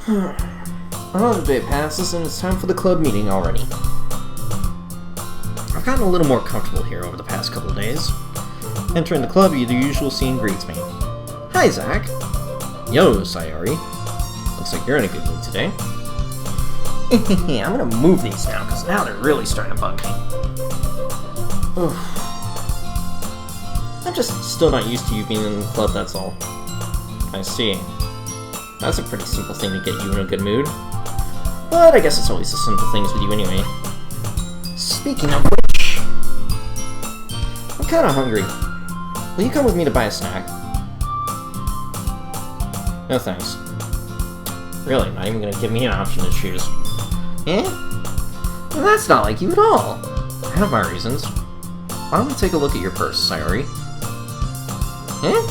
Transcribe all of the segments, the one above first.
Another day passes and it's time for the club meeting already. I've gotten a little more comfortable here over the past couple of days. Entering the club, the usual scene greets me. Hi, Zach. Yo, Sayori. Looks like you're in a good mood today. I'm gonna move these now, because now they're really starting to bug me. Oof. I'm just still not used to you being in the club, that's all. I see. That's a pretty simple thing to get you in a good mood. But I guess it's always the simple things with you anyway. Speaking of which, I'm kinda hungry. Will you come with me to buy a snack? No thanks. Really, not even gonna give me an option to choose. Eh? Well, that's not like you at all. I have my reasons. Why don't we take a look at your purse, Sayori? Eh?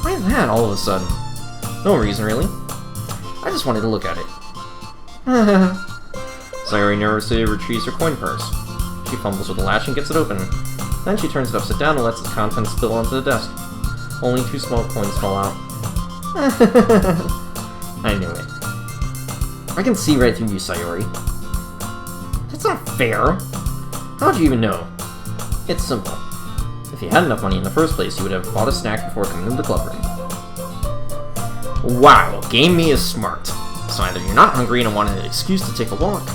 Why that all of a sudden? No reason, really. I just wanted to look at it. Sayori nervously retrieves her coin purse. She fumbles with the latch and gets it open. Then she turns it upside down and lets its contents spill onto the desk. Only 2 small coins fall out. I knew it. I can see right through you, Sayori. That's not fair. How'd you even know? It's simple. If you had enough money in the first place, you would have bought a snack before coming to the club room. Wow, Game Me is smart. So either you're not hungry and wanted an excuse to take a walk,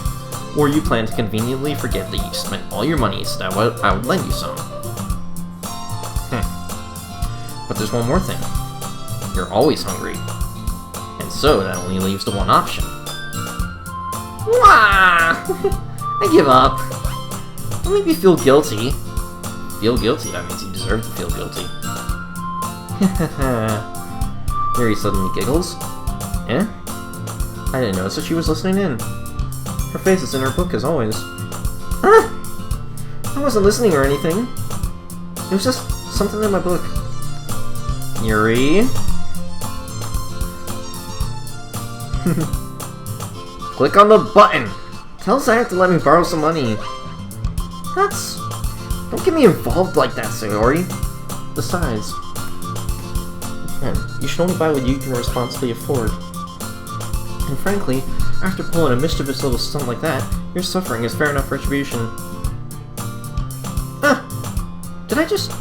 or you plan to conveniently forget that you spent all your money so that I would lend you some. But there's one more thing. You're always hungry. And so that only leaves the one option. Wah! I give up. Don't make me feel guilty. Feel guilty? That means you deserve to feel guilty. Mary suddenly giggles. Eh? I didn't notice that she was listening in. Her face is in her book as always. Huh? I wasn't listening or anything. It was just something in my book. Yuri? Click on the button! Tell Zach to let me borrow some money. That's... Don't get me involved like that, Sayori. Besides... Man, you should only buy what you can responsibly afford. And frankly, after pulling a mischievous little stunt like that, your suffering is fair enough retribution. Ah! Did I just...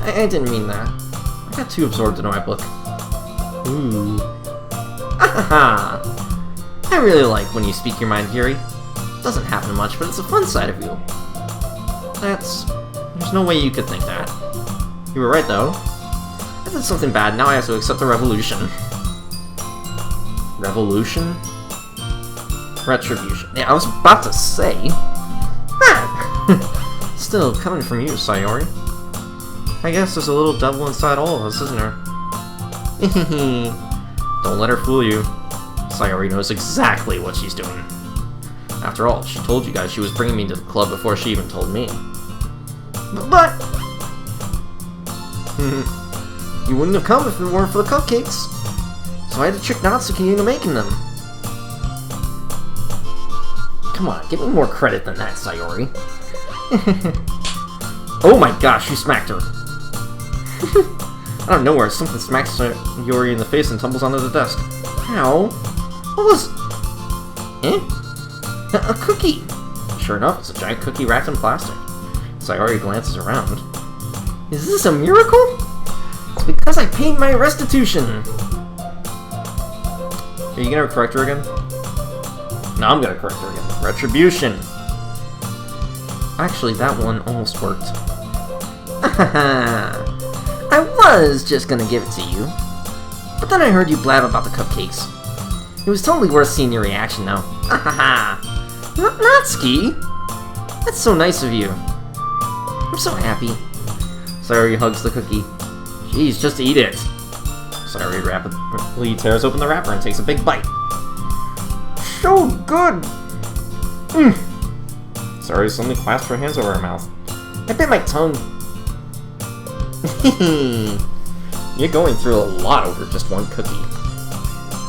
I didn't mean that. I got too absorbed into my book. Ooh. Ahaha! I really like when you speak your mind, Yuri. Doesn't happen much, but it's a fun side of you. There's no way you could think that. You were right, though. I did something bad, now I have to accept the revolution. Revolution? Retribution. Yeah, I was about to say. Still, coming from you, Sayori. I guess there's a little devil inside all of us, isn't there? Don't let her fool you. Sayori knows exactly what she's doing. After all, she told you guys she was bringing me to the club before she even told me. But... You wouldn't have come if it weren't for the cupcakes. So I had to trick Natsuki into making them. Come on, give me more credit than that, Sayori. Oh my gosh, you smacked her. Out of nowhere, something smacks Sayori in the face and tumbles onto the desk. How? What was... Eh? A cookie! Sure enough, it's a giant cookie wrapped in plastic. Sayori glances around. Is this a miracle? It's because I paid my restitution! Are you gonna correct her again? No, I'm gonna correct her again. Retribution! Actually, that one almost worked. I was just gonna give it to you. But then I heard you blab about the cupcakes. It was totally worth seeing your reaction, though. Natsuki! That's so nice of you. I'm so happy. Sayori hugs the cookie. Jeez, just eat it. Sayori rapidly tears open the wrapper and takes a big bite. So good! Sayori suddenly clasped her hands over her mouth. I bit my tongue. You're going through a lot over just one cookie.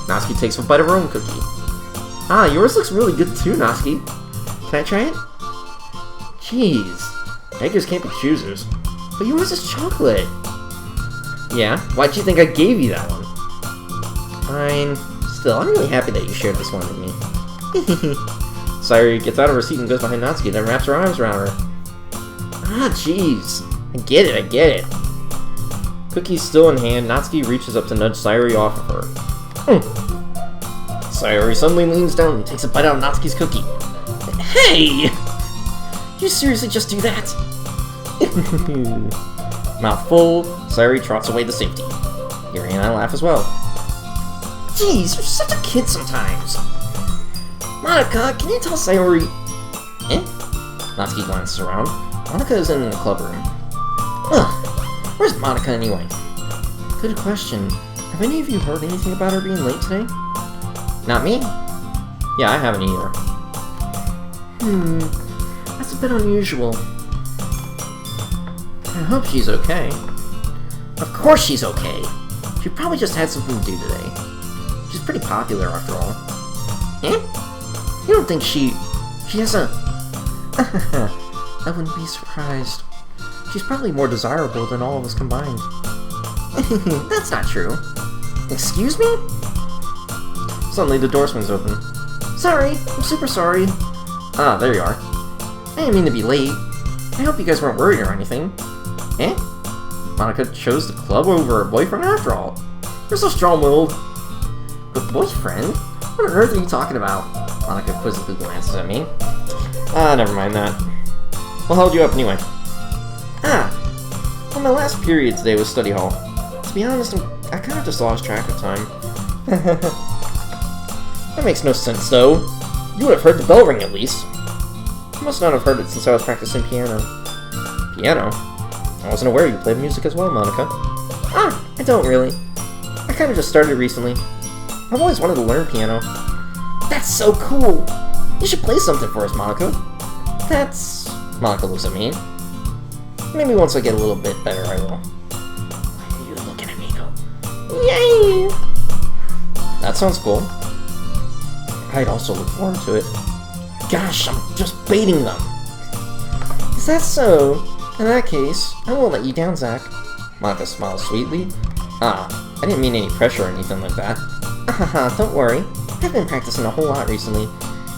Natsuki takes a bite of her own cookie. Ah, yours looks really good too, Natsuki. Can I try it? Jeez. Beggars can't be choosers. But yours is chocolate. Yeah? Why'd you think I gave you that one? Fine. Still, I'm really happy that you shared this one with me. Sayori gets out of her seat and goes behind Natsuki, then wraps her arms around her. Ah, jeez. I get it. Cookie still in hand, Natsuki reaches up to nudge Sayori off of her. Sayori suddenly leans down and takes a bite out of Natsuki's cookie. Hey! You seriously just do that? Mouth full, Sayori trots away to safety. Yuri and I laugh as well. Jeez, you're such a kid sometimes. Monica, can you tell Sayori... Eh? Natsuki glances around. Monica is in the club room. Ugh, where's Monica anyway? Good question. Have any of you heard anything about her being late today? Not me? Yeah, I haven't either. That's a bit unusual. I hope she's okay. Of course she's okay. She probably just had something to do today. She's pretty popular after all. Eh? You don't think she has a... I wouldn't be surprised. She's probably more desirable than all of us combined. That's not true. Excuse me? Suddenly the door swings open. Sorry, I'm super sorry. Ah, there you are. I didn't mean to be late. I hope you guys weren't worried or anything. Eh? Monica chose the club over her boyfriend after all. You're so strong-willed. But boyfriend? What on earth are you talking about? Monica quizzically glances at me. Ah, never mind that. What held you up anyway? Ah, well, my last period today was study hall. To be honest, I kind of just lost track of time. That makes no sense, though. You would have heard the bell ring at least. I must not have heard it since I was practicing piano. Piano? I wasn't aware you played music as well, Monica. Ah, I don't really. I kind of just started recently. I've always wanted to learn piano. That's so cool! You should play something for us, Monica. That's... Monica looks at me. Maybe once I get a little bit better, I will. Why are you looking at me, though? Yay! That sounds cool. I'd also look forward to it. Gosh, I'm just baiting them! Is that so? In that case, I won't let you down, Zach. Monica smiles sweetly. Ah, I didn't mean any pressure or anything like that. Haha, don't worry. I've been practicing a whole lot recently,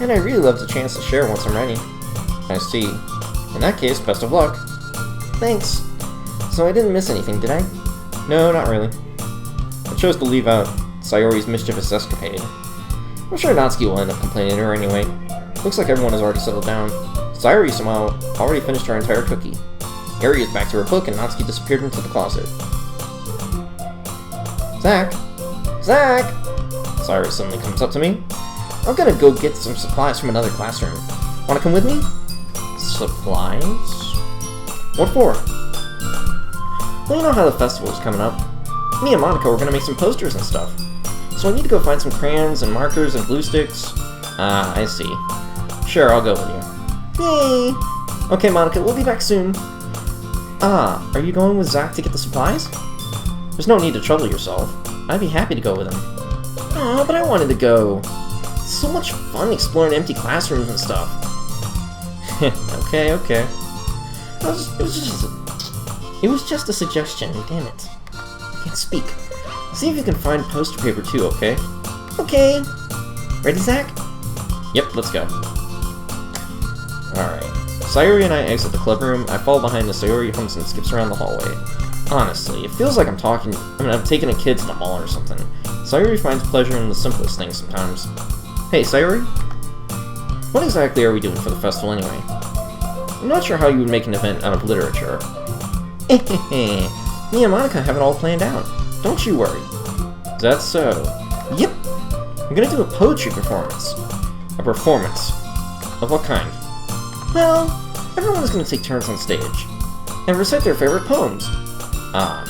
and I really love the chance to share once I'm ready. I see. In that case, best of luck. Thanks. So I didn't miss anything, did I? No, not really. I chose to leave out Sayori's mischievous escapade. I'm sure Natsuki will end up complaining to her anyway. Looks like everyone has already settled down. Sayori somehow already finished her entire cookie. Yuri is back to her book and Natsuki disappeared into the closet. Zach? Zach! Sayori suddenly comes up to me. I'm gonna go get some supplies from another classroom. Wanna come with me? Supplies? What for? Well, you know how the festival is coming up. Me and Monica were gonna make some posters and stuff. So I need to go find some crayons and markers and glue sticks. Ah, I see. Sure, I'll go with you. Yay! Okay, Monica, we'll be back soon. Ah, are you going with Zach to get the supplies? There's no need to trouble yourself. I'd be happy to go with him. Aw, but I wanted to go. It's so much fun exploring empty classrooms and stuff. Okay. It was just a suggestion, damn it. I can't speak. See if you can find poster paper too, okay? Okay. Ready, Zach? Yep, let's go. Alright. Sayori and I exit the club room. I fall behind the Sayori hums and skips around the hallway. Honestly, it feels like I'm taking a kid to the mall or something. Sayori finds pleasure in the simplest things sometimes. Hey, Sayori? What exactly are we doing for the festival anyway? I'm not sure how you would make an event out of literature. Me and Monica have it all planned out. Don't you worry. Is that so? Yep. I'm gonna do a poetry performance. A performance? Of what kind? Well, everyone is gonna take turns on stage and recite their favorite poems. Ah.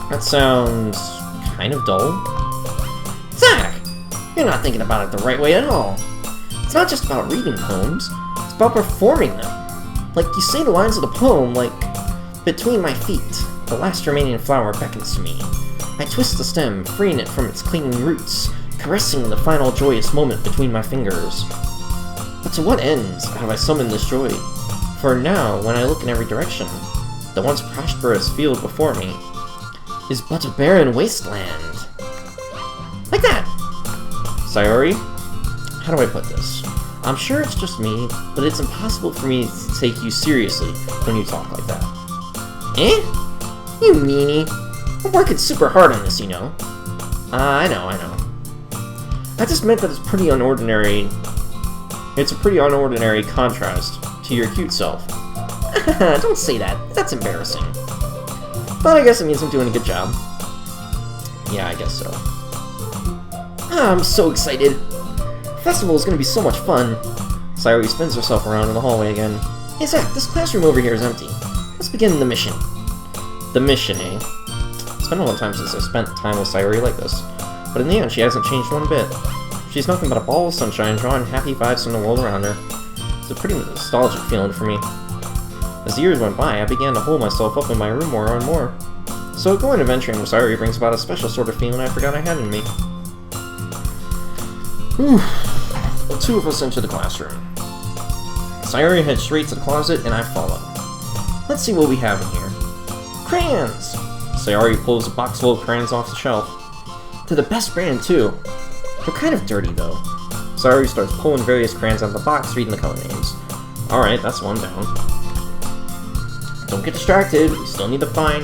That sounds kind of dull. Zach! You're not thinking about it the right way at all. It's not just about reading poems, it's about performing them. Like, you say the lines of the poem, like, between my feet, the last remaining flower beckons to me. I twist the stem, freeing it from its clinging roots, caressing the final joyous moment between my fingers. But to what ends have I summoned this joy? For now, when I look in every direction, the once prosperous field before me is but a barren wasteland. Like that! Sayori? How do I put this? I'm sure it's just me, but it's impossible for me to take you seriously when you talk like that. Eh? You meanie. I'm working super hard on this, you know. I know. I just meant that it's a pretty unordinary contrast to your cute self. Don't say that. That's embarrassing. But I guess it means I'm doing a good job. Yeah, I guess so. I'm so excited. The festival is going to be so much fun. Sayori spins herself around in the hallway again. Hey Zach, this classroom over here is empty. Let's begin the mission. The mission, eh? It's been a long time since I spent time with Sayori like this. But in the end, she hasn't changed one bit. She's nothing but a ball of sunshine, drawing happy vibes from the world around her. It's a pretty nostalgic feeling for me. As the years went by, I began to hold myself up in my room more and more. So going adventuring with Sayori brings about a special sort of feeling I forgot I had in me. The two of us enter the classroom. Sayori heads straight to the closet, and I follow. Let's see what we have in here. Crayons! Sayori pulls a box full of crayons off the shelf. They're the best brand, too. They're kind of dirty, though. Sayori starts pulling various crayons out of the box, reading the color names. Alright, that's one down. Don't get distracted, we still need to find...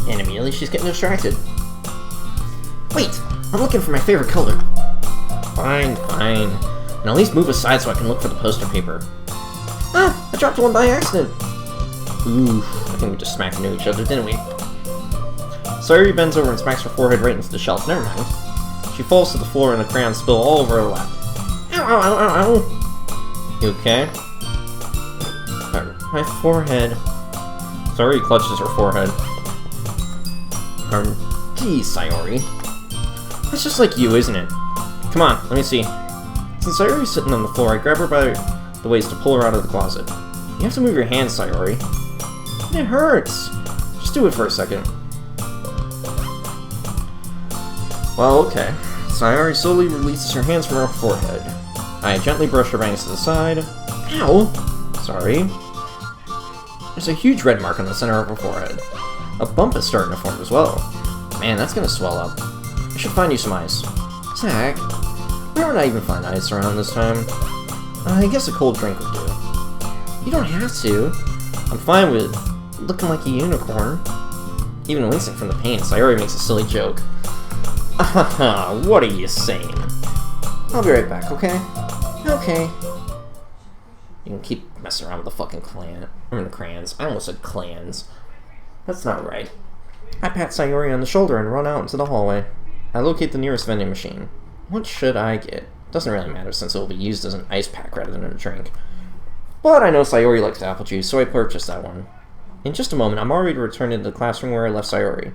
And immediately she's getting distracted. Wait! I'm looking for my favorite color. Fine. And at least move aside so I can look for the poster paper. Ah! I dropped one by accident! Ooh, I think we just smacked into each other, didn't we? Sayori bends over and smacks her forehead right into the shelf. Never mind. She falls to the floor and the crayons spill all over her lap. Ow! You okay? My forehead. Sayori clutches her forehead. Geez, Sayori. That's just like you, isn't it? Come on, let me see. Since Sayori's sitting on the floor, I grab her by the waist to pull her out of the closet. You have to move your hands, Sayori. It hurts. Just do it for a second. Well, okay. Sayori slowly releases her hands from her forehead. I gently brush her bangs to the side. Ow! Sorry. There's a huge red mark on the center of her forehead. A bump is starting to form as well. Man, that's gonna swell up. I should find you some ice. Zach, where would I even find ice around this time? I guess a cold drink would do. You don't have to. I'm fine with looking like a unicorn. Even wincing from the pain, Sayori makes a silly joke. What are you saying? I'll be right back, okay? Okay. You can keep messing around with the fucking crayons. I almost said clans. That's not right. I pat Sayori on the shoulder and run out into the hallway. I locate the nearest vending machine. What should I get? Doesn't really matter since it will be used as an ice pack rather than a drink. But I know Sayori likes apple juice, so I purchased that one. In just a moment, I'm already returned into the classroom where I left Sayori.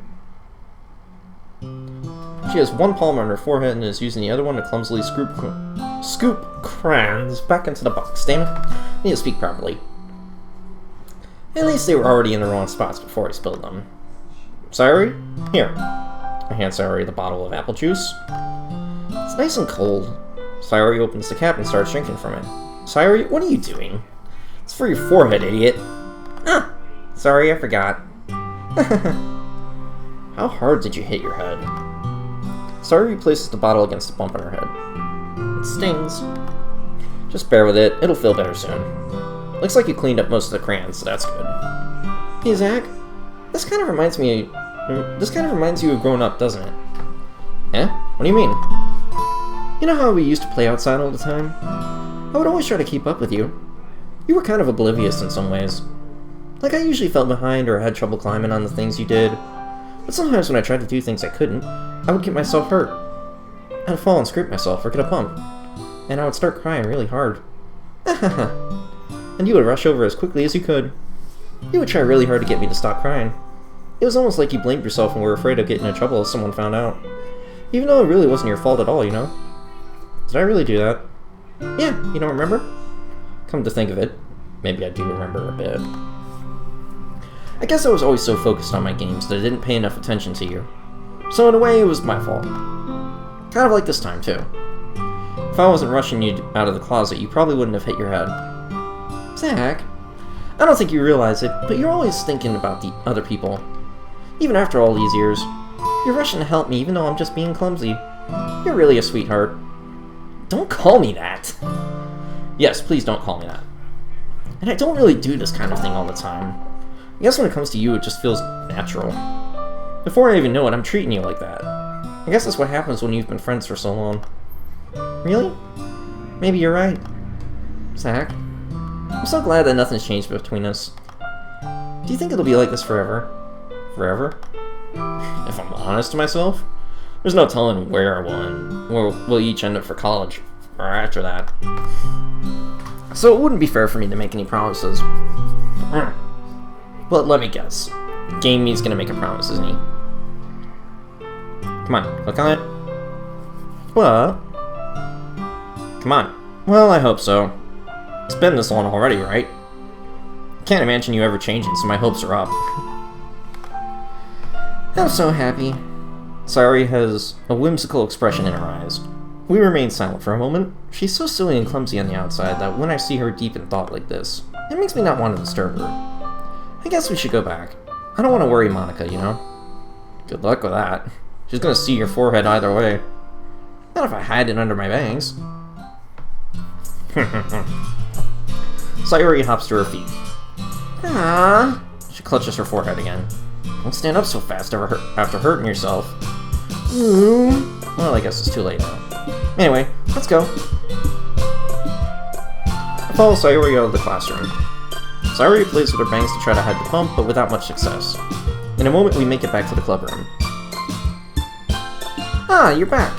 She has one palm on her forehead and is using the other one to clumsily scoop crayons back into the box. Damn it. I need to speak properly. At least they were already in the wrong spots before I spilled them. Sayori? Here. I hand Sayori the bottle of apple juice. It's nice and cold. Sayori opens the cap and starts drinking from it. Sayori, what are you doing? It's for your forehead, idiot. Ah! Sorry, I forgot. How hard did you hit your head? Sayori places the bottle against the bump on her head. It stings. Just bear with it. It'll feel better soon. Looks like you cleaned up most of the crayons, so that's good. Hey, Zach. This kind of reminds you of growing up, doesn't it? Eh? What do you mean? You know how we used to play outside all the time? I would always try to keep up with you. You were kind of oblivious in some ways. Like, I usually fell behind or had trouble climbing on the things you did. But sometimes when I tried to do things I couldn't, I would get myself hurt. I'd fall and scrape myself or get a bump. And I would start crying really hard. And you would rush over as quickly as you could. You would try really hard to get me to stop crying. It was almost like you blamed yourself and were afraid of getting in trouble if someone found out. Even though it really wasn't your fault at all, you know? Did I really do that? Yeah, you don't remember? Come to think of it, maybe I do remember a bit. I guess I was always so focused on my games that I didn't pay enough attention to you. So in a way, it was my fault. Kind of like this time, too. If I wasn't rushing you out of the closet, you probably wouldn't have hit your head. Zach, I don't think you realize it, but you're always thinking about the other people. Even after all these years, you're rushing to help me even though I'm just being clumsy. You're really a sweetheart. Don't call me that. Yes, please don't call me that. And I don't really do this kind of thing all the time. I guess when it comes to you, it just feels natural. Before I even know it, I'm treating you like that. I guess that's what happens when you've been friends for so long. Really? Maybe you're right. Zach, I'm so glad that nothing's changed between us. Do you think it'll be like this forever? Forever? If I'm honest to myself, there's no telling where we'll each end up for college, or after that. So it wouldn't be fair for me to make any promises. But let me guess. Game Me's gonna make a promise, isn't he? Come on, click on it. What? Come on. Well, I hope so. It's been this long already, right? Can't imagine you ever changing, so my hopes are up. I'm so happy. Sayori has a whimsical expression in her eyes. We remain silent for a moment. She's so silly and clumsy on the outside that when I see her deep in thought like this, it makes me not want to disturb her. I guess we should go back. I don't want to worry Monica, you know? Good luck with that. She's gonna see your forehead either way. Not if I hide it under my bangs. Sayori hops to her feet. Ah. She clutches her forehead again. Don't stand up so fast after hurting yourself. Well, I guess it's too late now. Anyway, let's go. I follow Sayori out of the classroom. Sayori plays with her bangs to try to hide the bump, but without much success. In a moment, we make it back to the clubroom. Ah, you're back.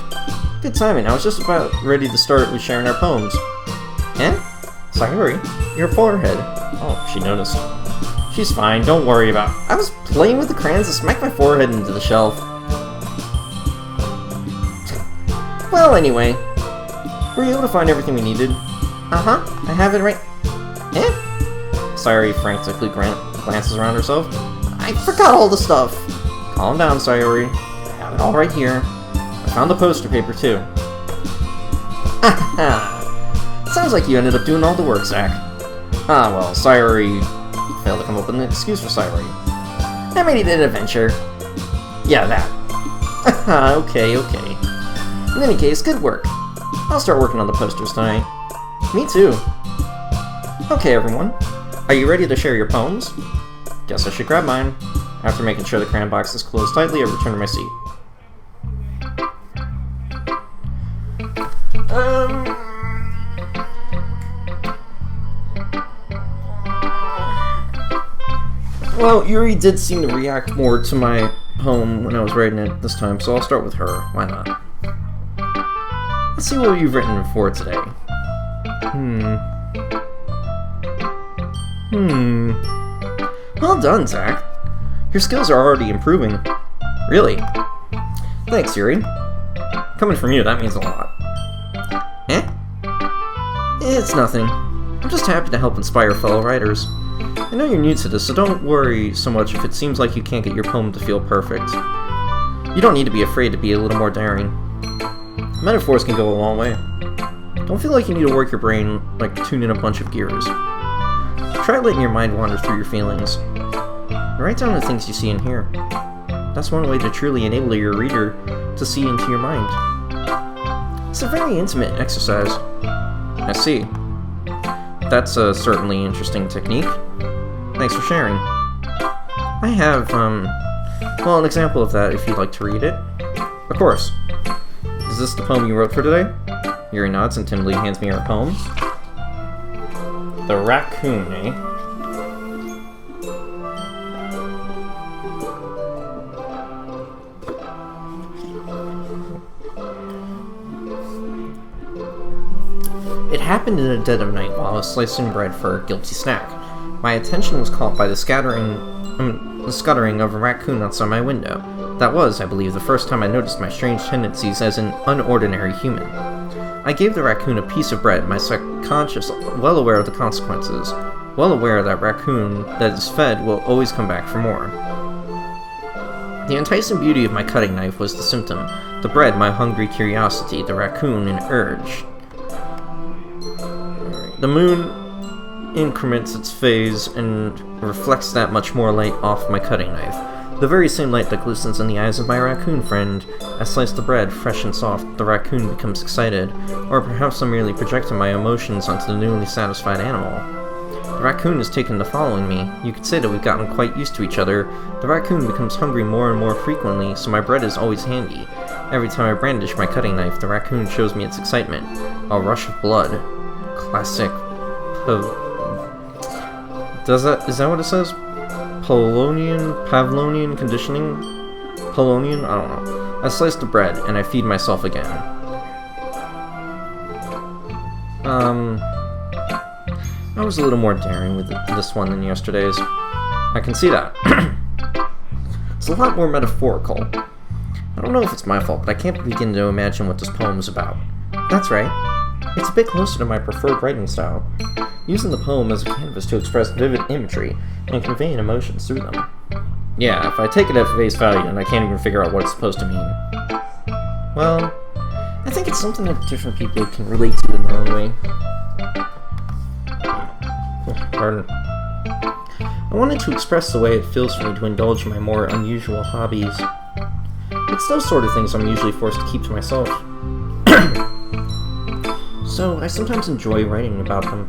Good timing. I was just about ready to start with sharing our poems. Eh? Sayori, your forehead. Oh, she noticed. She's fine, don't worry about it. I was playing with the crayons and smacked my forehead into the shelf. Well, anyway. Were you able to find everything we needed? Uh-huh, I have it right... Eh? Sayori frantically glances around herself. I forgot all the stuff! Calm down, Sayori. I have it all right here. I found the poster paper, too. Sounds like you ended up doing all the work, Zach. Ah, well, Sayori... failed to come up with an excuse for Sayori. I made it an adventure. Yeah, that. Okay. In any case, good work. I'll start working on the posters tonight. Me too. Okay, everyone. Are you ready to share your poems? Guess I should grab mine. After making sure the crayon box is closed tightly, I return to my seat. Well, Yuri did seem to react more to my poem when I was writing it this time, so I'll start with her. Why not? Let's see what you've written for today. Well done, Zach. Your skills are already improving. Really? Thanks, Yuri. Coming from you, that means a lot. Eh? It's nothing. I'm just happy to help inspire fellow writers. I know you're new to this, so don't worry so much if it seems like you can't get your poem to feel perfect. You don't need to be afraid to be a little more daring. Metaphors can go a long way. Don't feel like you need to work your brain like tuning a bunch of gears. Try letting your mind wander through your feelings. Write down the things you see and hear. That's one way to truly enable your reader to see into your mind. It's a very intimate exercise. I see. That's a certainly interesting technique. Thanks for sharing. I have, well, an example of that if you'd like to read it. Of course. Is this the poem you wrote for today? Yuri nods and timidly hands me her poem. The Raccoon, eh? It happened in the dead of night while I was slicing bread for a guilty snack. My attention was caught by the scuttering of a raccoon outside my window. That was, I believe, the first time I noticed my strange tendencies as an unordinary human. I gave the raccoon a piece of bread, my subconscious well aware of the consequences, well aware that raccoon that is fed will always come back for more. The enticing beauty of my cutting knife was the symptom, the bread my hungry curiosity, the raccoon an urge. The moon increments its phase and reflects that much more light off my cutting knife. The very same light that glistens in the eyes of my raccoon friend. I slice the bread, fresh and soft. The raccoon becomes excited. Or perhaps I'm merely projecting my emotions onto the newly satisfied animal. The raccoon has taken to following me. You could say that we've gotten quite used to each other. The raccoon becomes hungry more and more frequently, so my bread is always handy. Every time I brandish my cutting knife, the raccoon shows me its excitement. A rush of blood. Classic. Is that what it says? Pavlonian conditioning? Polonian? I don't know. I slice the bread, and I feed myself again. I was a little more daring with this one than yesterday's. I can see that. It's a lot more metaphorical. I don't know if it's my fault, but I can't begin to imagine what this poem's about. That's right. It's a bit closer to my preferred writing style, using the poem as a canvas to express vivid imagery and conveying emotions through them. Yeah, if I take it at face value, then I can't even figure out what it's supposed to mean. Well, I think it's something that different people can relate to in their own way. Pardon. I wanted to express the way it feels for me to indulge in my more unusual hobbies. It's those sort of things I'm usually forced to keep to myself. So, I sometimes enjoy writing about them.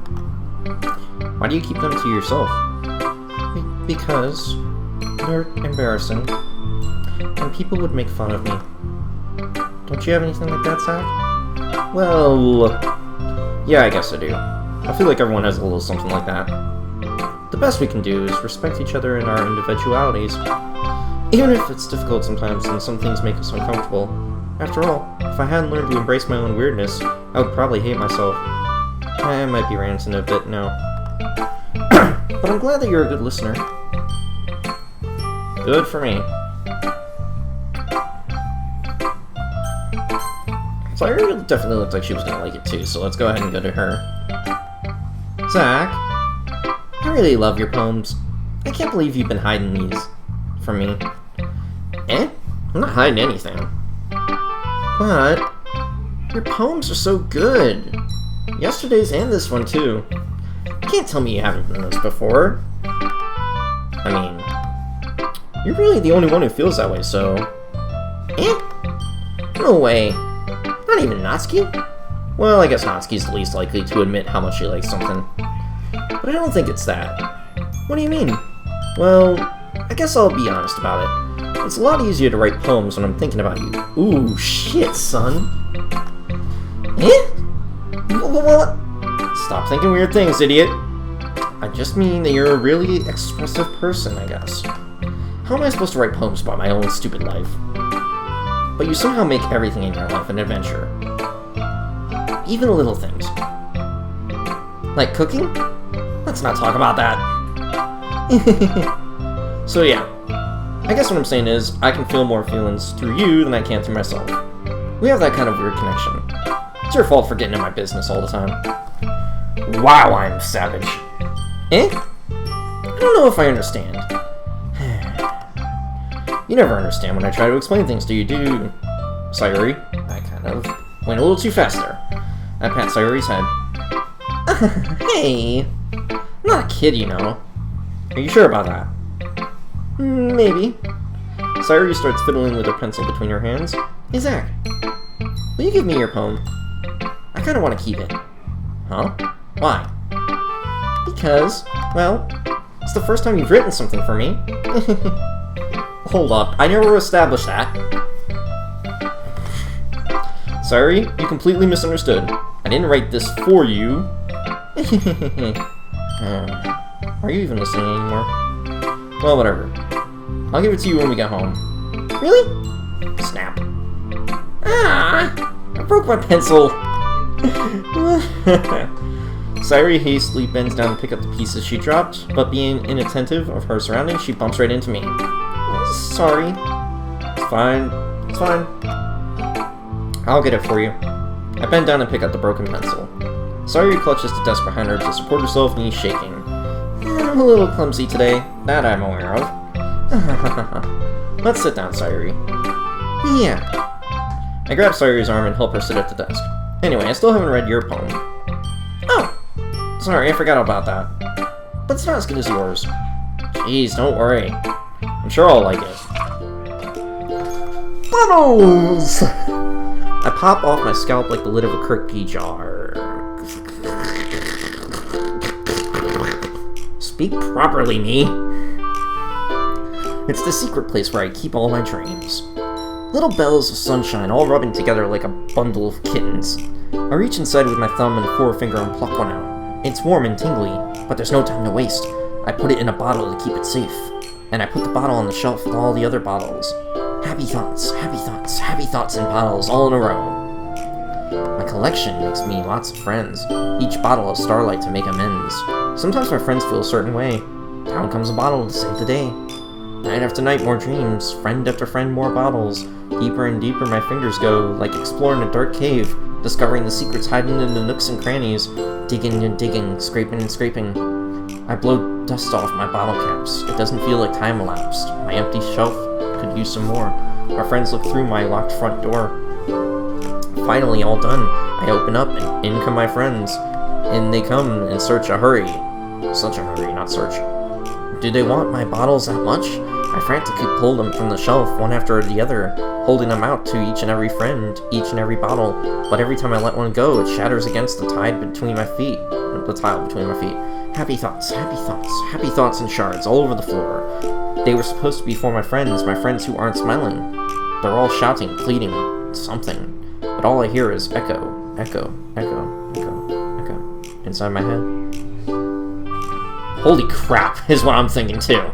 Why do you keep them to yourself? Because they're embarrassing, and people would make fun of me. Don't you have anything like that, Zach? Well, yeah, I guess I do. I feel like everyone has a little something like that. The best we can do is respect each other in our individualities, even if it's difficult sometimes and some things make us uncomfortable. After all, if I hadn't learned to embrace my own weirdness, I would probably hate myself. I might be ranting a bit now. But I'm glad that you're a good listener. Good for me. So I really definitely looked like she was gonna like it too, so let's go ahead and go to her. Zach, I really love your poems. I can't believe you've been hiding these from me. Eh? I'm not hiding anything. But your poems are so good. Yesterday's and this one too. You can't tell me you haven't done this before. I mean, you're really the only one who feels that way, so... Eh? No way. Not even Natsuki? Well, I guess Natsuki's the least likely to admit how much she likes something. But I don't think it's that. What do you mean? Well, I guess I'll be honest about it. It's a lot easier to write poems when I'm thinking about you. Ooh, shit, son. Eh? What? Stop thinking weird things, idiot. I just mean that you're a really expressive person, I guess. How am I supposed to write poems about my own stupid life? But you somehow make everything in your life an adventure. Even little things. Like cooking? Let's not talk about that. So yeah, I guess what I'm saying is, I can feel more feelings through you than I can through myself. We have that kind of weird connection. It's your fault for getting in my business all the time. Wow, I'm savage. Eh? I don't know if I understand. You never understand when I try to explain things to you, do you? Sayuri, I kind of went a little too fast there. I pat Sayuri's head. Hey! I'm not a kid, you know. Are you sure about that? Maybe. Sayuri starts fiddling with her pencil between her hands. Hey, Zach. Will you give me your poem? I kind of want to keep it. Huh? Why? Because, well, it's the first time you've written something for me. Hold up, I never established that. Sorry, you completely misunderstood. I didn't write this for you. Are you even listening anymore? Well, whatever. I'll give it to you when we get home. Really? Snap. Ah! I broke my pencil. Sayuri hastily bends down to pick up the pieces she dropped, but being inattentive of her surroundings, she bumps right into me. Sorry. It's fine. It's fine. I'll get it for you. I bend down and pick up the broken pencil. Sayuri clutches the desk behind her to support herself, knees shaking. I'm a little clumsy today, that I'm aware of. Let's sit down, Sayuri. Yeah. I grab Sayuri's arm and help her sit at the desk. Anyway, I still haven't read your poem. Oh! Sorry, I forgot about that. But it's not as good as yours. Jeez, don't worry. I'm sure I'll like it. Bubbles! I pop off my scalp like the lid of a cookie jar. Speak properly, me. It's the secret place where I keep all my dreams. Little bells of sunshine all rubbing together like a bundle of kittens. I reach inside with my thumb and forefinger and pluck one out. It's warm and tingly, but there's no time to waste. I put it in a bottle to keep it safe. And I put the bottle on the shelf with all the other bottles. Happy thoughts, happy thoughts, happy thoughts in bottles all in a row. My collection makes me lots of friends. Each bottle of starlight to make amends. Sometimes my friends feel a certain way. Down comes a bottle to save the day. Night after night, more dreams. Friend after friend, more bottles. Deeper and deeper my fingers go, like exploring a dark cave, discovering the secrets hiding in the nooks and crannies. Digging and digging, scraping and scraping. I blow dust off my bottle caps. It doesn't feel like time elapsed. My empty shelf could use some more. My friends look through my locked front door. Finally, all done. I open up, and in come my friends. In they come in search a hurry. Such a hurry, not search. Do they want my bottles that much? I frantically pull them from the shelf, one after the other, holding them out to each and every friend, each and every bottle. But every time I let one go, it shatters against the tile between my feet. Happy thoughts, happy thoughts, happy thoughts in shards all over the floor. They were supposed to be for my friends who aren't smiling. They're all shouting, pleading, something. But all I hear is echo, echo, echo, echo, echo, inside my head. Holy crap, is what I'm thinking too.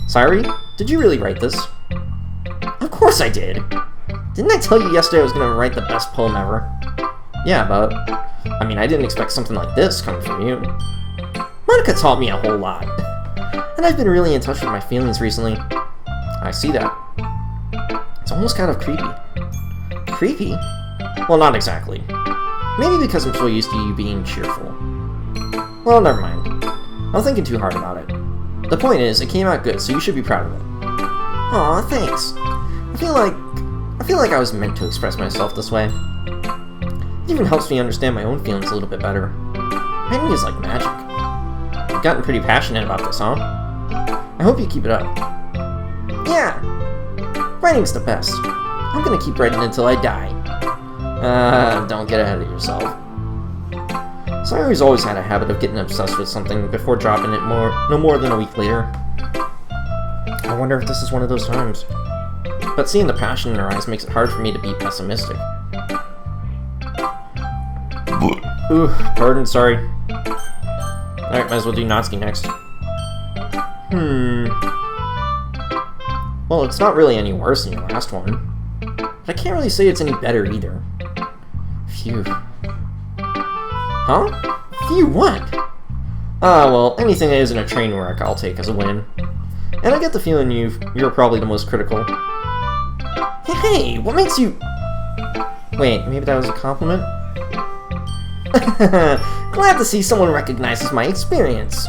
Sayori, did you really write this? Of course I did! Didn't I tell you yesterday I was gonna write the best poem ever? Yeah, but I mean, I didn't expect something like this coming from you. Monica taught me a whole lot. And I've been really in touch with my feelings recently. I see that. It's almost kind of creepy. Creepy? Well, not exactly. Maybe because I'm so used to you being cheerful. Well, never mind. I'm thinking too hard about it. The point is, it came out good, so you should be proud of it. Aw, thanks. I feel like I was meant to express myself this way. It even helps me understand my own feelings a little bit better. Writing is like magic. You've gotten pretty passionate about this, huh? I hope you keep it up. Yeah! Writing's the best. I'm gonna keep writing until I die. Don't get ahead of yourself. Sayori's always had a habit of getting obsessed with something before dropping it no more than a week later. I wonder if this is one of those times. But seeing the passion in her eyes makes it hard for me to be pessimistic. Ooh, pardon, sorry. Alright, might as well do Natsuki next. Well, it's not really any worse than your last one. But I can't really say it's any better either. Phew. Huh? Phew, what? Well, anything that isn't a train wreck I'll take as a win. And I get the feeling you're probably the most critical. Hey, what makes you... Wait, maybe that was a compliment? Glad to see someone recognizes my experience.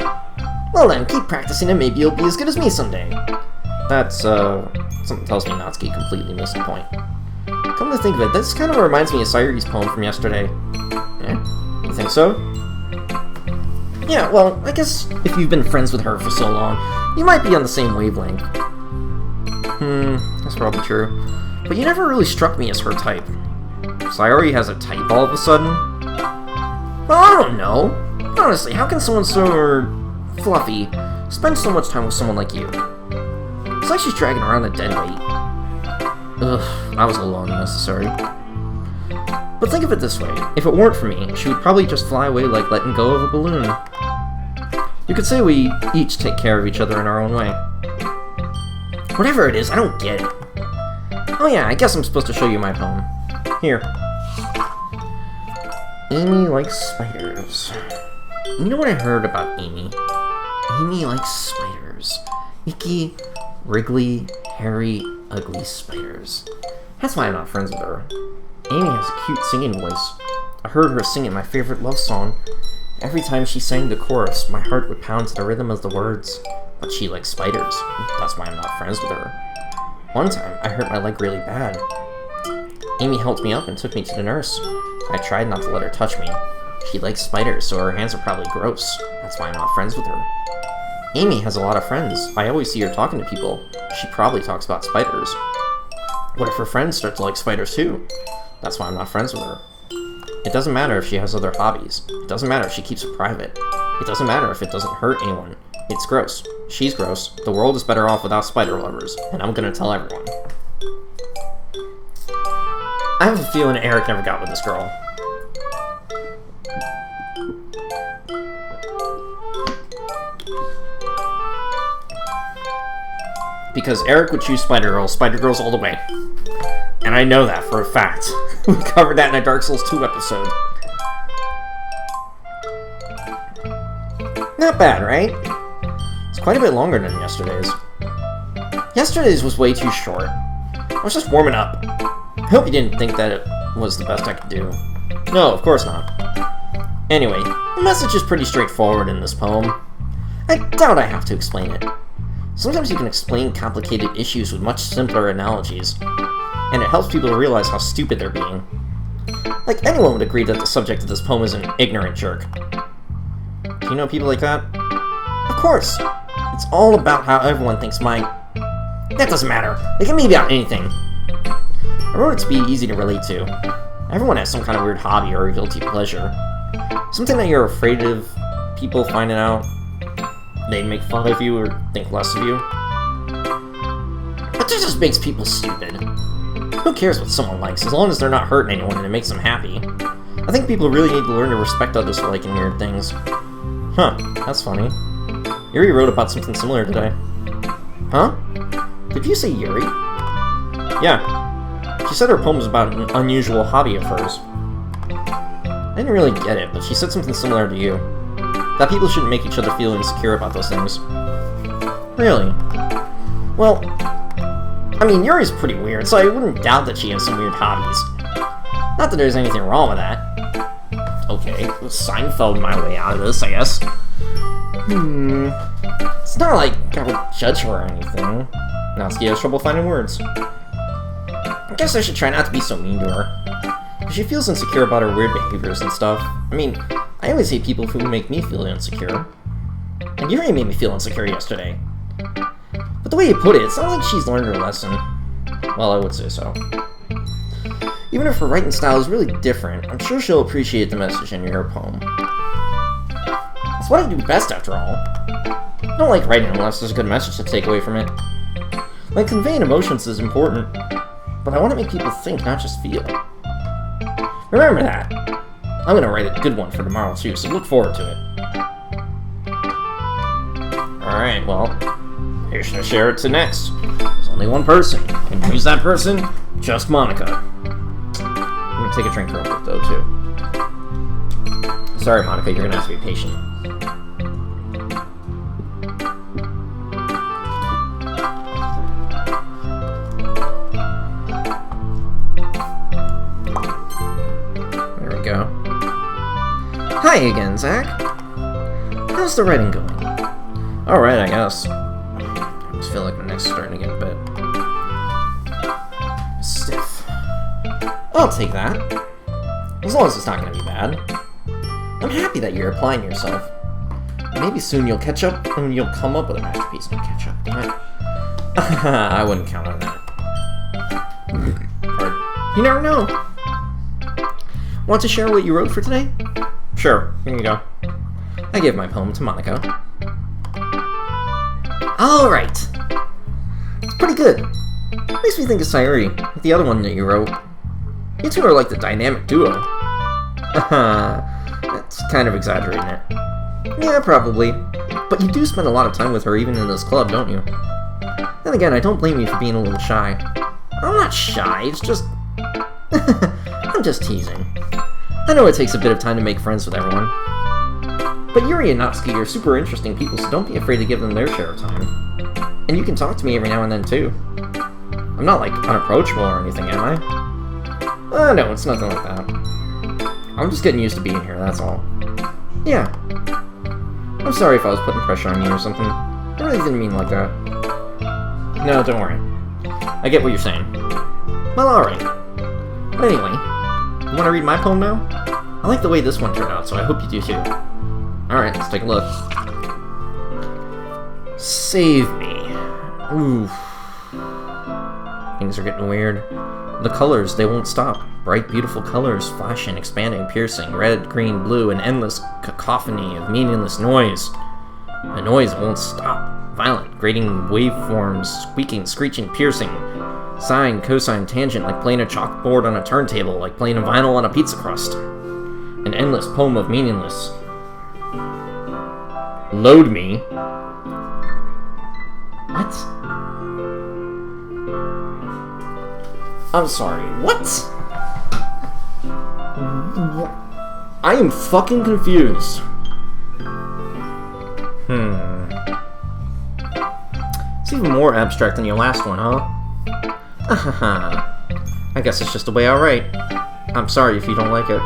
Well then, keep practicing and maybe you'll be as good as me someday. That's, something tells me Natsuki completely missed the point. Come to think of it, this kind of reminds me of Sayori's poem from yesterday. Eh? You think so? Yeah, well, I guess if you've been friends with her for so long, you might be on the same wavelength. That's probably true. But you never really struck me as her type. Sayori has a type all of a sudden? Well, I don't know. Honestly, how can someone so fluffy spend so much time with someone like you? It's like she's dragging around a dead weight. Ugh, that was a little unnecessary. But think of it this way, if it weren't for me, she would probably just fly away like letting go of a balloon. You could say we each take care of each other in our own way. Whatever it is, I don't get it. Oh yeah, I guess I'm supposed to show you my poem. Here. Amy likes spiders. You know what I heard about Amy? Amy likes spiders. Icky, wriggly, hairy, ugly spiders. That's why I'm not friends with her. Amy has a cute singing voice. I heard her singing my favorite love song. Every time she sang the chorus, my heart would pound to the rhythm of the words. But she likes spiders. That's why I'm not friends with her. One time, I hurt my leg really bad. Amy helped me up and took me to the nurse. I tried not to let her touch me. She likes spiders, so her hands are probably gross. That's why I'm not friends with her. Amy has a lot of friends. I always see her talking to people. She probably talks about spiders. What if her friends start to like spiders too? That's why I'm not friends with her. It doesn't matter if she has other hobbies. It doesn't matter if she keeps it private. It doesn't matter if it doesn't hurt anyone. It's gross. She's gross. The world is better off without spider lovers, and I'm gonna tell everyone. I have a feeling Eric never got with this girl. Because Eric would choose Spider Girls all the way. And I know that for a fact. We covered that in a Dark Souls 2 episode. Not bad, right? It's quite a bit longer than yesterday's. Yesterday's was way too short. I was just warming up. I hope you didn't think that it was the best I could do. No, of course not. Anyway, the message is pretty straightforward in this poem. I doubt I have to explain it. Sometimes you can explain complicated issues with much simpler analogies, and it helps people to realize how stupid they're being. Like, anyone would agree that the subject of this poem is an ignorant jerk. Do you know people like that? Of course! It's all about how everyone thinks That doesn't matter. It can be about anything. I wrote it to be easy to relate to. Everyone has some kind of weird hobby or guilty pleasure. Something that you're afraid of people finding out. They make fun of you or think less of you. But that just makes people stupid. Who cares what someone likes, as long as they're not hurting anyone and it makes them happy? I think people really need to learn to respect others for liking weird things. Huh, that's funny. Yuri wrote about something similar today. Huh? Did you say Yuri? Yeah. She said her poem was about an unusual hobby of hers. I didn't really get it, but she said something similar to you. That people shouldn't make each other feel insecure about those things. Really? Well, I mean, Yuri's pretty weird, so I wouldn't doubt that she has some weird hobbies. Not that there's anything wrong with that. Okay, Seinfeld my way out of this, I guess. It's not like I would judge her or anything. Natsuki has trouble finding words. I guess I should try not to be so mean to her. If she feels insecure about her weird behaviors and stuff, I mean, I always hate people who make me feel insecure. And Yuri made me feel insecure yesterday. But the way you put it, it sounds like she's learned her lesson. Well, I would say so. Even if her writing style is really different, I'm sure she'll appreciate the message in your poem. It's what I do best, after all. I don't like writing unless there's a good message to take away from it. Like, conveying emotions is important, but I want to make people think, not just feel. Remember that. I'm going to write a good one for tomorrow, too, so look forward to it. Alright, well, who should I share it to next? There's only one person, and who's that person? Just Monica. I'm going to take a drink real quick, though, too. Sorry, Monica, you're going to have to be patient. Go. Hi again, Zach. How's the writing going? Alright, I guess. I just feel like my neck's starting to get a bit stiff. I'll take that. As long as it's not going to be bad. I'm happy that you're applying yourself. Maybe soon you'll catch up and you'll come up with a masterpiece. No catch up, damn it. I wouldn't count on that. Or, you never know. Want to share what you wrote for today? Sure, here you go. I give my poem to Monica. Alright. It's pretty good. Makes me think of Sayuri, the other one that you wrote. You two are like the dynamic duo. That's kind of exaggerating it. Yeah, probably. But you do spend a lot of time with her even in this club, don't you? Then again, I don't blame you for being a little shy. I'm not shy, it's just... I'm just teasing. I know it takes a bit of time to make friends with everyone. But Yuri and Natsuki are super interesting people, so don't be afraid to give them their share of time. And you can talk to me every now and then, too. I'm not, like, unapproachable or anything, am I? No, it's nothing like that. I'm just getting used to being here, that's all. Yeah. I'm sorry if I was putting pressure on you or something. I really didn't mean like that. No, don't worry. I get what you're saying. Well, alright. But anyway, you want to read my poem now? I like the way this one turned out, so I hope you do too. Alright, let's take a look. Save me. Ooh. Things are getting weird. The colors, they won't stop. Bright, beautiful colors, flashing, expanding, piercing, red, green, blue, an endless cacophony of meaningless noise. The noise won't stop. Violent, grating waveforms, squeaking, screeching, piercing. Sine, cosine, tangent, like playing a chalkboard on a turntable, like playing a vinyl on a pizza crust. An endless poem of meaningless. Load me. What? I'm sorry, what? I am fucking confused. It's even more abstract than your last one, huh? I guess it's just the way I write. I'm sorry if you don't like it.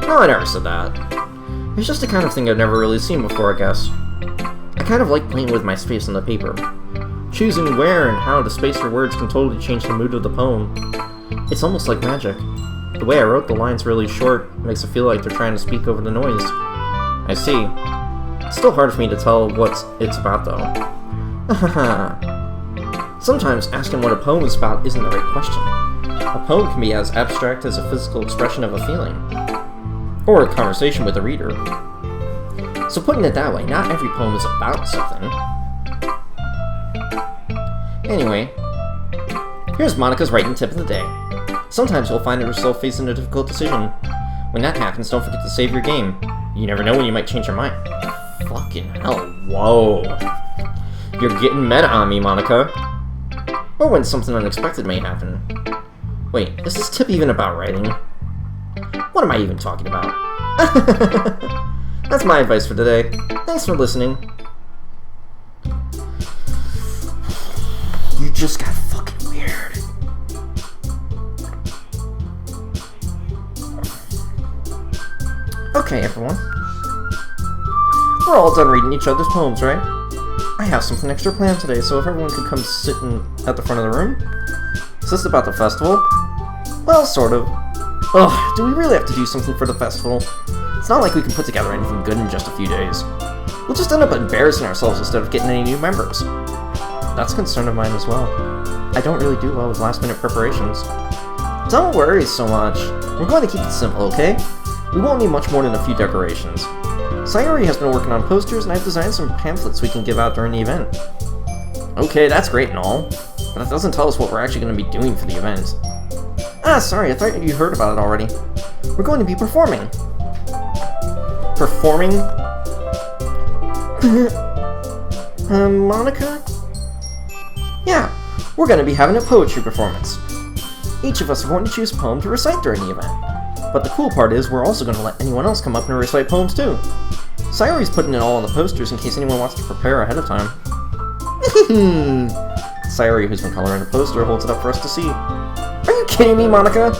No, I never said that. It's just the kind of thing I've never really seen before, I guess. I kind of like playing with my space on the paper. Choosing where and how to space your words can totally change the mood of the poem. It's almost like magic. The way I wrote the lines really short makes it feel like they're trying to speak over the noise. I see. It's still hard for me to tell what it's about, though. Sometimes asking what a poem is about isn't the right question. A poem can be as abstract as a physical expression of a feeling, or a conversation with a reader. So putting it that way, not every poem is about something. Anyway, here's Monica's writing tip of the day. Sometimes you'll find yourself facing a difficult decision. When that happens, don't forget to save your game. You never know when you might change your mind. Fucking hell, whoa. You're getting meta on me, Monica. Or when something unexpected may happen. Wait, is this tip even about writing? What am I even talking about? That's my advice for today. Thanks for listening. You just got fucking weird. Okay, everyone. We're all done reading each other's poems, right? I have something extra planned today, so if everyone could come sit at the front of the room. Is this about the festival? Well, sort of. Ugh, do we really have to do something for the festival? It's not like we can put together anything good in just a few days. We'll just end up embarrassing ourselves instead of getting any new members. That's a concern of mine as well. I don't really do well with last-minute preparations. Don't worry so much. We're going to keep it simple, okay? We won't need much more than a few decorations. Sayori has been working on posters, and I've designed some pamphlets we can give out during the event. Okay, that's great and all, but that doesn't tell us what we're actually going to be doing for the event. Ah, sorry, I thought you heard about it already. We're going to be performing. Performing? Monica? Yeah, we're going to be having a poetry performance. Each of us are going to choose a poem to recite during the event. But the cool part is we're also going to let anyone else come up and recite poems too. Sayori's putting it all on the posters in case anyone wants to prepare ahead of time. Sayori, who's been coloring the poster, holds it up for us to see. Are you kidding me, Monica?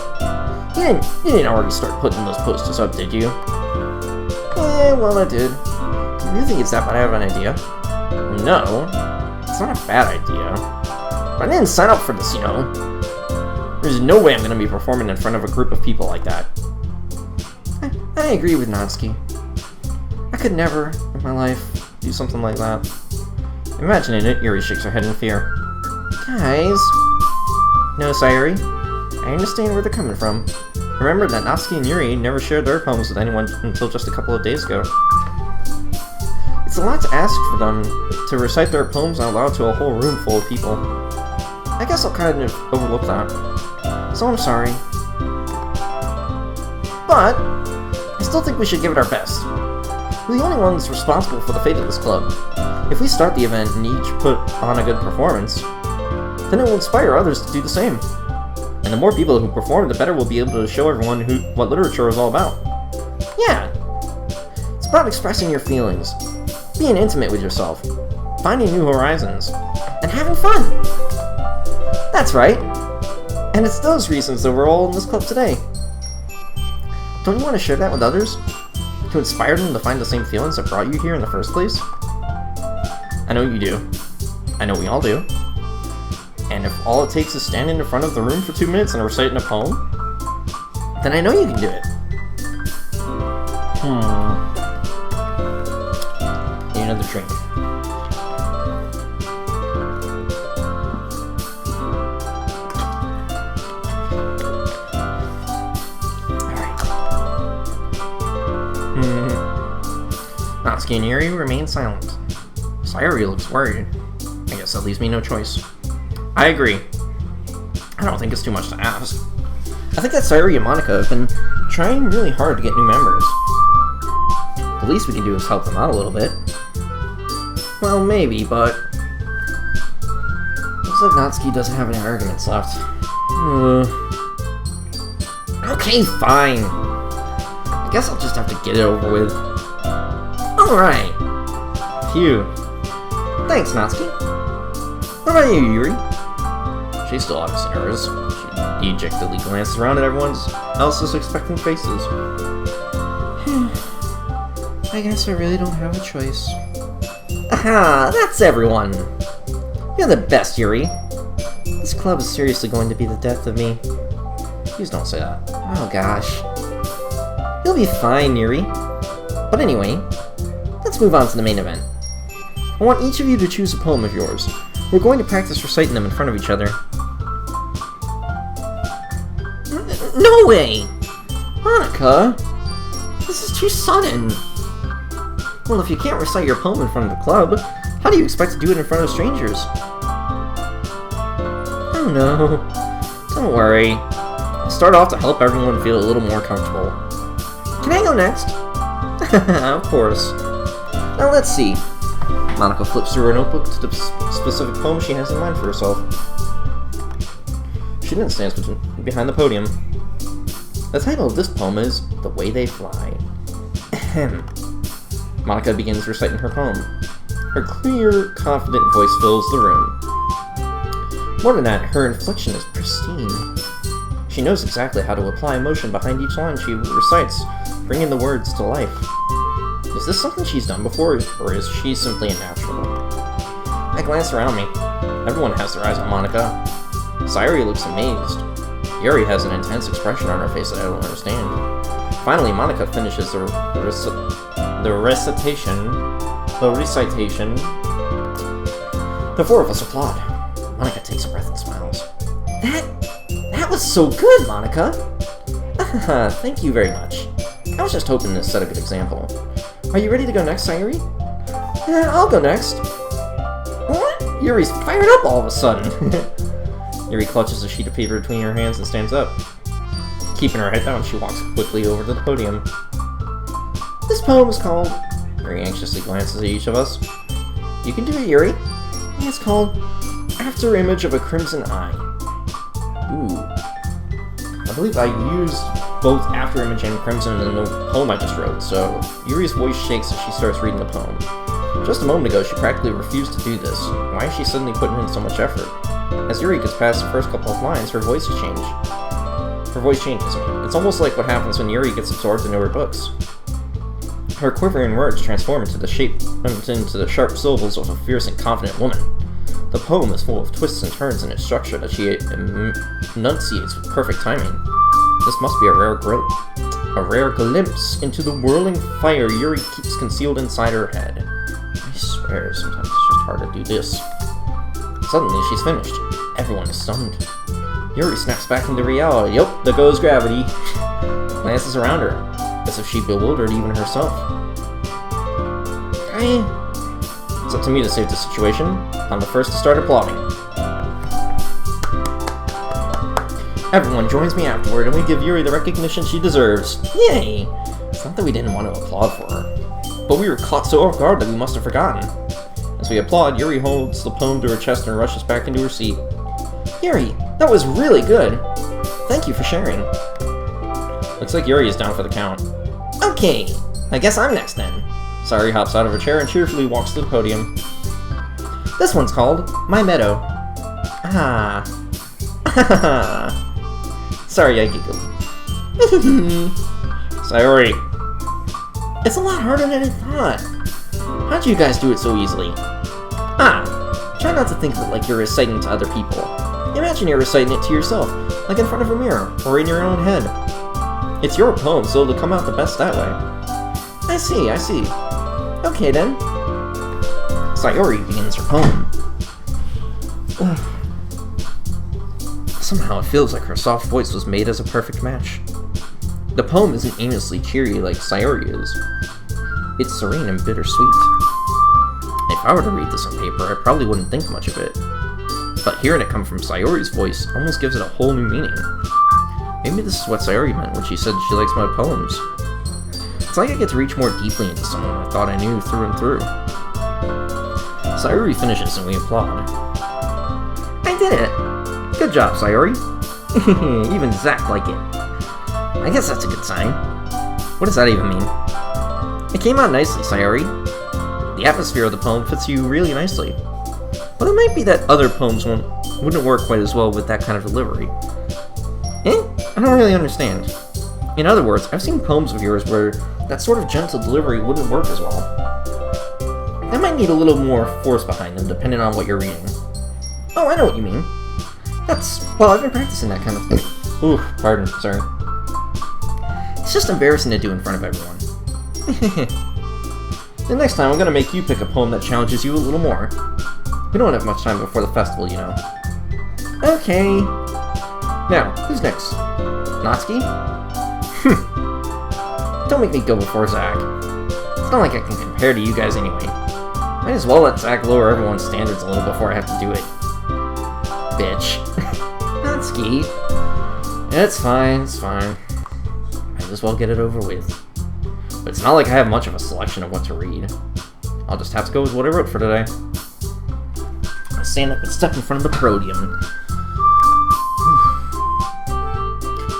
You didn't already start putting those posters up, did you? Well, I did. Do you really think it's that bad of an idea? No, it's not a bad idea. But I didn't sign up for this, you know. There's no way I'm going to be performing in front of a group of people like that. I agree with Natsuki. I could never, in my life, do something like that. Imagining it, Yuri shakes her head in fear. Guys... No, Sayori. I understand where they're coming from. Remember that Natsuki and Yuri never shared their poems with anyone until just a couple of days ago. It's a lot to ask for them to recite their poems out loud to a whole room full of people. I guess I'll kind of overlook that. So I'm sorry. But, I still think we should give it our best. We're the only ones responsible for the fate of this club. If we start the event and each put on a good performance, then it will inspire others to do the same. And the more people who perform, the better we'll be able to show everyone what literature is all about. Yeah! It's about expressing your feelings, being intimate with yourself, finding new horizons, and having fun! That's right! And it's those reasons that we're all in this club today. Don't you want to share that with others? To inspire them to find the same feelings that brought you here in the first place? I know you do. I know we all do. And if all it takes is standing in front of the room for 2 minutes and reciting a poem, then I know you can do it. Need another drink. Natsuki and Yuri remain silent. Sayuri looks worried. I guess that leaves me no choice. I agree. I don't think it's too much to ask. I think that Sayuri and Monika have been trying really hard to get new members. The least we can do is help them out a little bit. Well, maybe, but... looks like Natsuki doesn't have any arguments left. Okay, fine. I guess I'll just have to get it over with. Alright. Phew. Thanks, Natsuki. What about you, Yuri? She's still obviously nervous. She dejectedly glances around at everyone else's expectant faces. I guess I really don't have a choice. Aha! That's everyone! You're the best, Yuri. This club is seriously going to be the death of me. Please don't say that. Oh gosh. You'll be fine, Yuri. But anyway, let's move on to the main event. I want each of you to choose a poem of yours. We're going to practice reciting them in front of each other. No way! Monika! This is too sudden! Well, if you can't recite your poem in front of the club, how do you expect to do it in front of strangers? Oh no. Don't worry. I'll start off to help everyone feel a little more comfortable. Can I go next? Of course. Now let's see. Monika flips through her notebook to the specific poem she has in mind for herself. She then stands behind the podium. The title of this poem is The Way They Fly. Ahem. Monika begins reciting her poem. Her clear, confident voice fills the room. More than that, her inflection is pristine. She knows exactly how to apply emotion behind each line she recites, bringing the words to life. Is this something she's done before, or is she simply a natural? I glance around me. Everyone has their eyes on Monika. Sayuri looks amazed. Yuri has an intense expression on her face that I don't understand. Finally, Monika finishes the recitation. The four of us applaud. Monika takes a breath and smiles. That was so good, Monika! Thank you very much. I was just hoping to set a good example. Are you ready to go next, Sayuri? Yeah, I'll go next. What? Yuri's fired up all of a sudden. Yuri clutches a sheet of paper between her hands and stands up. Keeping her head down, she walks quickly over to the podium. This poem is called... Yuri anxiously glances at each of us. You can do it, Yuri. It's called After Image of a Crimson Eye. Ooh. I believe I used both After Image and Crimson in the poem I just wrote, so Yuri's voice shakes as she starts reading the poem. Just a moment ago, she practically refused to do this. Why is she suddenly putting in so much effort? As Yuri gets past the first couple of lines, her voice changes. It's almost like what happens when Yuri gets absorbed into her books. Her quivering words transform into the sharp syllables of a fierce and confident woman. The poem is full of twists and turns in its structure that she enunciates with perfect timing. This must be a rare glimpse into the whirling fire Yuri keeps concealed inside her head. I swear, sometimes it's just hard to do this. Suddenly, she's finished. Everyone is stunned. Yuri snaps back into reality. Yup, there goes gravity. Glances around her, as if she bewildered even herself. It's up to me to save the situation. I'm the first to start applauding. Everyone joins me afterward, and we give Yuri the recognition she deserves. Yay! It's not that we didn't want to applaud for her, but we were caught so off guard that we must have forgotten. As we applaud, Yuri holds the poem to her chest and rushes back into her seat. Yuri, that was really good! Thank you for sharing. Looks like Yuri is down for the count. Okay, I guess I'm next then. Sayuri hops out of her chair and cheerfully walks to the podium. This one's called My Meadow. Ah. Sorry, I giggled. Sayuri. It's a lot harder than I thought. How'd you guys do it so easily? Try not to think of it like you're reciting to other people. Imagine you're reciting it to yourself, like in front of a mirror, or in your own head. It's your poem, so it'll come out the best that way. I see, I see. Okay then. Sayori begins her poem. Somehow it feels like her soft voice was made as a perfect match. The poem isn't aimlessly cheery like Sayori is. It's serene and bittersweet. If I were to read this on paper, I probably wouldn't think much of it. But hearing it come from Sayori's voice almost gives it a whole new meaning. Maybe this is what Sayori meant when she said she likes my poems. It's like I get to reach more deeply into someone I thought I knew through and through. Sayori finishes and we applaud. I did it! Good job, Sayori! Even Zack liked it. I guess that's a good sign. What does that even mean? It came out nicely, Sayori. The atmosphere of the poem fits you really nicely. But it might be that other poems wouldn't work quite as well with that kind of delivery. I don't really understand. In other words, I've seen poems of yours where that sort of gentle delivery wouldn't work as well. They might need a little more force behind them, depending on what you're reading. Oh, I know what you mean. Well, I've been practicing that kind of thing. Ooh, pardon, sorry. It's just embarrassing to do in front of everyone. The next time, I'm gonna make you pick a poem that challenges you a little more. We don't have much time before the festival, you know. Okay. Now, who's next? Natsuki? Don't make me go before Zack. It's not like I can compare to you guys anyway. Might as well let Zack lower everyone's standards a little before I have to do it. Bitch. Natsuki. It's fine, it's fine. Might as well get it over with. But it's not like I have much of a selection of what to read. I'll just have to go with what I wrote for today. I stand up and step in front of the podium.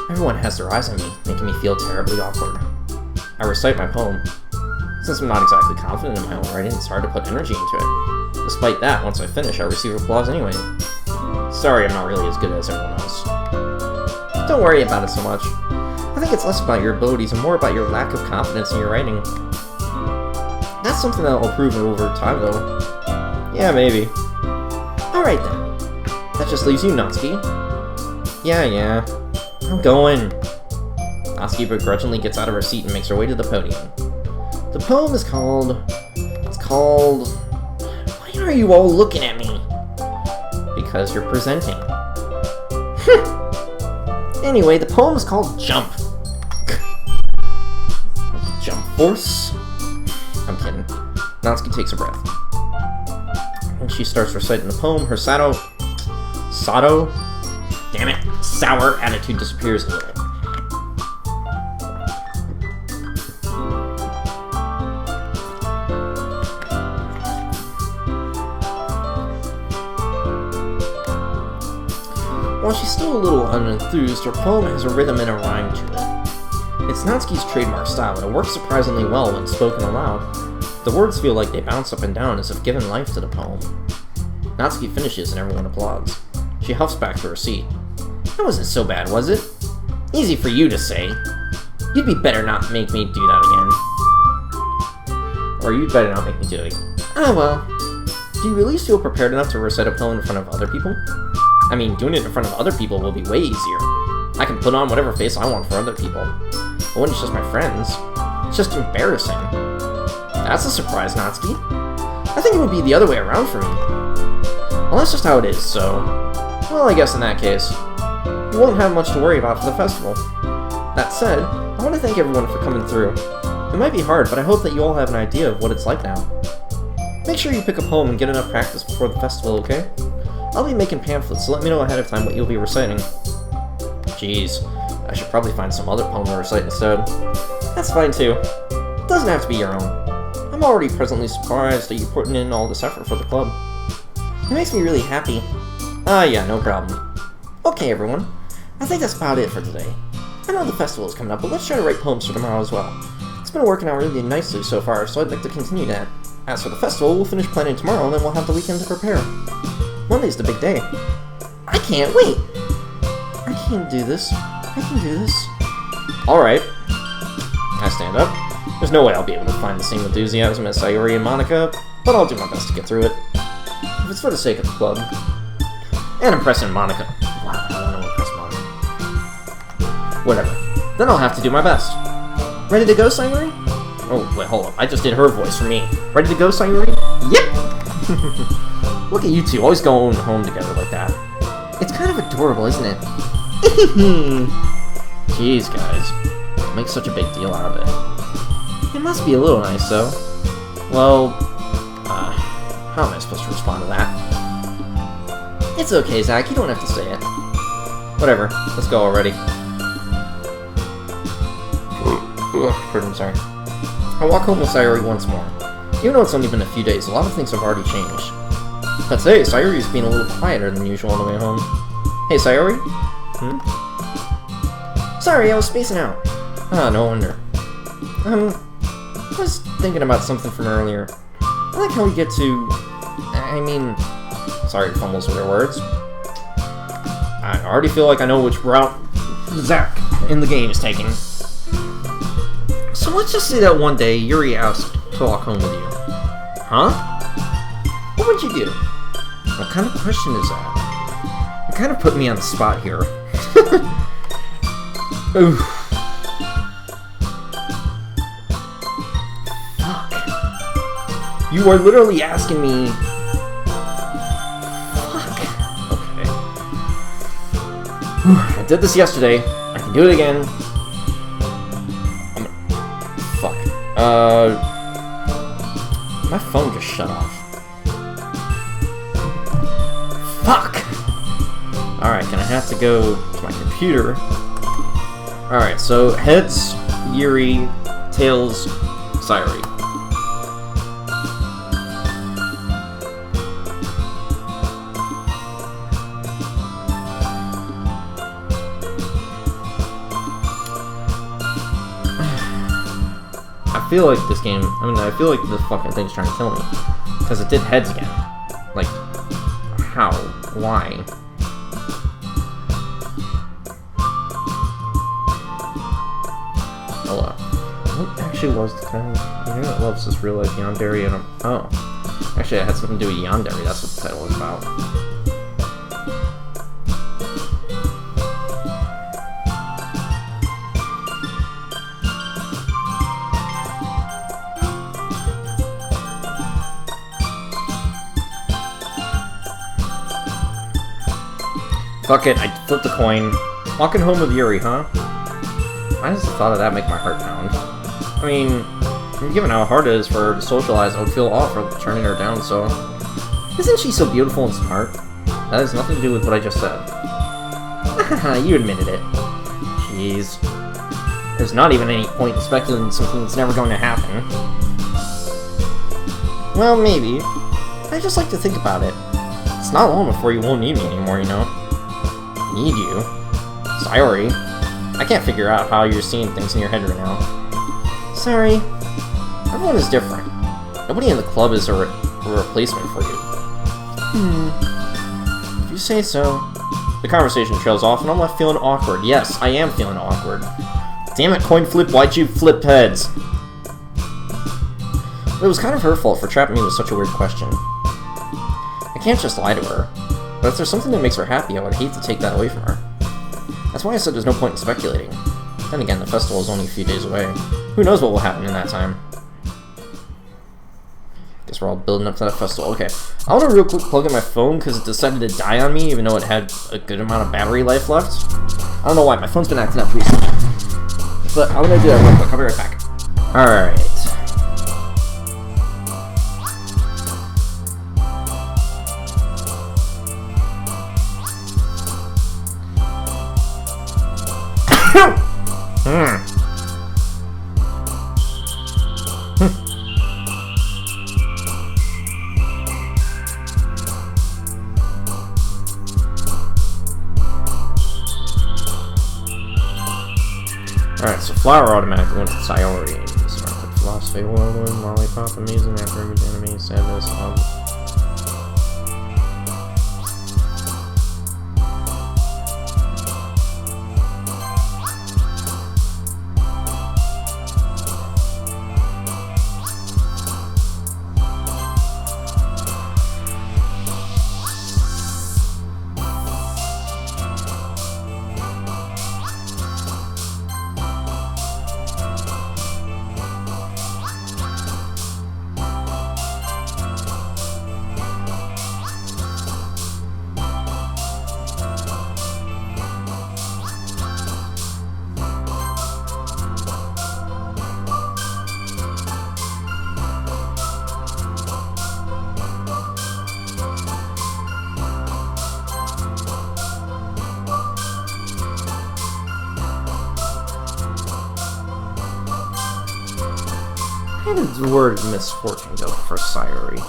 Everyone has their eyes on me, making me feel terribly awkward. I recite my poem. Since I'm not exactly confident in my own writing, it's hard to put energy into it. Despite that, once I finish, I receive applause anyway. Sorry I'm not really as good as everyone else. Don't worry about it so much. I think it's less about your abilities and more about your lack of confidence in your writing. That's something that will improve over time, though. Yeah, maybe. Alright then. That just leaves you, Natsuki. Yeah. I'm going. Natsuki begrudgingly gets out of her seat and makes her way to the podium. The poem is called... Why are you all looking at me? Because you're presenting. Anyway, the poem is called Jump. Jump force? I'm kidding. Natsuki takes a breath. When she starts reciting the poem, her sour attitude disappears a little. While she's still a little unenthused, her poem has a rhythm and a rhyme to it. It's Natsuki's trademark style, and it works surprisingly well when spoken aloud. The words feel like they bounce up and down as if giving life to the poem. Natsuki finishes and everyone applauds. She huffs back to her seat. That wasn't so bad, was it? Easy for you to say. You'd be better not make me do that again. Or you'd better not make me do it again. Oh well. Do you really feel prepared enough to recite a poem in front of other people? I mean, doing it in front of other people will be way easier. I can put on whatever face I want for other people. But when it's just my friends, it's just embarrassing. That's a surprise, Natsuki. I think it would be the other way around for me. Well, that's just how it is, so... Well, I guess in that case, you won't have much to worry about for the festival. That said, I want to thank everyone for coming through. It might be hard, but I hope that you all have an idea of what it's like now. Make sure you pick a poem and get enough practice before the festival, okay? I'll be making pamphlets, so let me know ahead of time what you'll be reciting. Jeez, I should probably find some other poem to recite instead. That's fine too. It doesn't have to be your own. I'm already presently surprised that you're putting in all this effort for the club. It makes me really happy. Yeah, no problem. Okay, everyone. I think that's about it for today. I know the festival is coming up, but let's try to write poems for tomorrow as well. It's been working out really nicely so far, so I'd like to continue that. As for the festival, we'll finish planning tomorrow, and then we'll have the weekend to prepare. Monday's the big day. I can't wait! I can do this. Alright. I stand up. There's no way I'll be able to find the same enthusiasm as Sayori and Monica, but I'll do my best to get through it. If it's for the sake of the club. And impressing Monica. Wow, I want to impress Monica. Whatever. Then I'll have to do my best. Ready to go, Sayori? Oh, wait, hold up. I just did her voice for me. Ready to go, Sayuri? Yep! Look at you two, always going home together like that. It's kind of adorable, isn't it? Jeez, guys. Don't make such a big deal out of it. It must be a little nice, though. Well, how am I supposed to respond to that? It's okay, Zach. You don't have to say it. Whatever. Let's go already. I'm sorry. I walk home with Sayuri once more. Even though it's only been a few days, a lot of things have already changed. But today, Sayuri's being a little quieter than usual on the way home. Hey, Sayuri? Sorry, I was spacing out. Ah, no wonder. I was thinking about something from earlier. I like how we get to... Sorry to fumbles with her words. I already feel like I know which route Zach in the game is taking. So let's just say that one day Yuri asked to walk home with you. Huh? What would you do? What kind of question is that? You kind of put me on the spot here. Oof. Fuck. You are literally asking me... Fuck. Okay. I did this yesterday. I can do it again. Fuck. My phone just shut off. Fuck! Alright, can I have to go to my computer? Alright, so heads, Yuri, tails, Sayuri. I feel like this game, I feel like this fucking thing's trying to kill me. Because it did heads again. Like, how? Why? Hello. What actually was the title? You know that loves this real life yandere and oh. Actually, it had something to do with yandere, that's what the title was about. Fuck it, I flipped a coin. Walking home with Yuri, huh? Why does the thought of that make my heart pound? I mean, given how hard it is for her to socialize, I would feel off for turning her down, so... Isn't she so beautiful and smart? That has nothing to do with what I just said. You admitted it. Jeez. There's not even any point in speculating something that's never going to happen. Well, maybe. I just like to think about it. It's not long before you won't need me anymore, you know? Need you? Sayuri? I can't figure out how you're seeing things in your head right now. Sorry. Everyone is different. Nobody in the club is a replacement for you. If you say so. The conversation trails off and I'm left feeling awkward. Yes, I am feeling awkward. Damn it, coin flip, why'd you flip heads? But it was kind of her fault for trapping me with such a weird question. I can't just lie to her. But if there's something that makes her happy, I would hate to take that away from her. That's why I said there's no point in speculating. Then again, the festival is only a few days away. Who knows what will happen in that time? Guess we're all building up to that festival. Okay, I want to real quick plug in my phone because it decided to die on me even though it had a good amount of battery life left. I don't know why, my phone's been acting up recently. But I'm going to do that real quick, I'll be right back. Alright. Alright, so Flower automatically went to Sayuri. Smart philosophy, whirlwind, lollipop, amazing, after image, enemy, sadness, How did the word misfortune go for Sayori?